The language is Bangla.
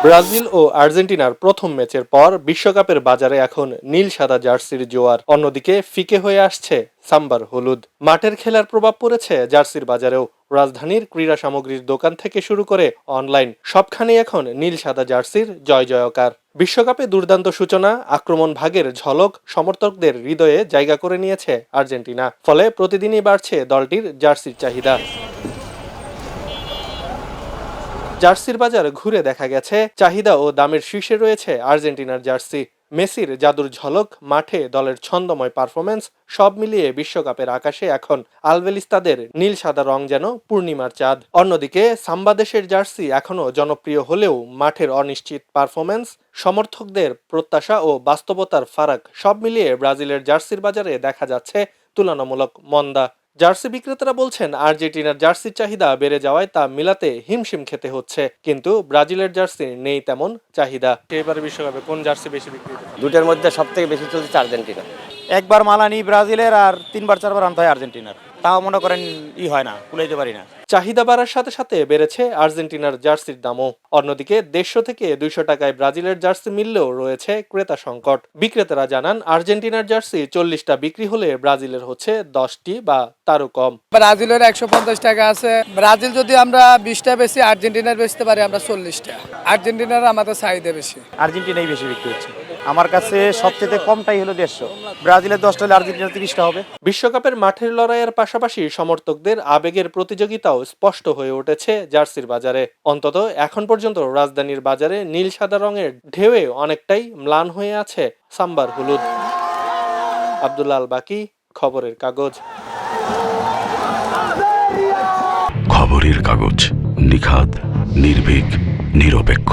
ব্রাজিল ও আর্জেন্টিনার প্রথম ম্যাচের পর বিশ্বকাপের বাজারে এখন নীল সাদা জার্সির জোয়ার। অন্যদিকে ফিকে হয়ে আসছে সাম্বার হলুদ। মাঠের খেলার প্রভাব পড়েছে জার্সির বাজারেও। রাজধানীর ক্রীড়া সামগ্রীর দোকান থেকে শুরু করে অনলাইন সবখানেই এখন নীল সাদা জার্সির জয় জয়কার। বিশ্বকাপে দুর্দান্ত সূচনা, আক্রমণ ভাগের ঝলক সমর্থকদের হৃদয়ে জায়গা করে নিয়েছে আর্জেন্টিনা। ফলে প্রতিদিনই বাড়ছে দলটির জার্সির চাহিদা। জার্সির বাজার ঘুরে দেখা গেছে চাহিদা ও দামের শীর্ষে রয়েছে আর্জেন্টিনার জার্সি। মেসির জাদুর ঝলক, মাঠে দলের ছন্দময় পারফরমেন্স সব মিলিয়ে বিশ্বকাপের আকাশে এখন আলবেলিস্তাদের নীল সাদা রং যেন পূর্ণিমার চাঁদ। অন্যদিকে সাম্বা দেশের জার্সি এখনও জনপ্রিয় হলেও মাঠের অনিশ্চিত পারফরমেন্স, সমর্থকদের প্রত্যাশা ও বাস্তবতার ফারাক সব মিলিয়ে ব্রাজিলের জার্সির বাজারে দেখা যাচ্ছে তুলনামূলক মন্দা। জার্সি বিক্রেতারা বলছেন আর্জেন্টিনার জার্সির চাহিদা বেড়ে যাওয়ায় তা মিলাতে হিমশিম খেতে হচ্ছে, কিন্তু ব্রাজিলের জার্সি নেই তেমন চাহিদা। এবারে বিশ্বকাপে কোন জার্সি বেশি বিক্রি হচ্ছে? দুটার মধ্যে সব থেকে বেশি চলছে আর্জেন্টিনা। একবার মালা নিই ব্রাজিলের আর 3-4বার আনতে হয় আর্জেন্টিনার, তাও মনে করেন হয় না, কুলাইতে পারি না। চাহিদা বাড়ার সাথে সাথে বেড়েছে আর্জেন্টিনার জার্সির দামও। অন্যদিকে 150 থেকে 200 টাকায় ব্রাজিলের জার্সি মিললেও রয়েছে ক্রেতা সংকট। বিক্রেতারা জানান আর্জেন্টিনার জার্সি 40টা বিক্রি হলে ব্রাজিলের হচ্ছে 10টি বা তারও কম। ব্রাজিলের 150 টাকা আছে। ব্রাজিল যদি আমরা 20টা বেশি, আর্জেন্টিনার বেচতে পারি আমরা 40টা। আর্জেন্টিনার আমাদের চাহিদা বেশি, আর্জেন্টিনাই বেশি বিক্রি হচ্ছে। আমার কাছে সবচেয়ে কমটাই হলো 150, ব্রাজিলের 10টা হলে আর্জেন্টিনার 30টা হবে। বিশ্বকাপের মাঠের লড়াইয়ের পাশাপাশি সমর্থকদের আবেগের প্রতিযোগিতাও স্পষ্ট হয়ে উঠেছে জার্সির বাজারে। অন্তত এখন পর্যন্ত রাজধানীর বাজারে নীল সাদা রঙের ঢেউয়ে অনেকটাই ম্লান হয়ে আছে সাম্বার হলুদ। আব্দুল্লাহ আল বাকি, খবরের কাগজ। খবরের কাগজ, নিখাদ, নির্ভীক, নিরপেক্ষ।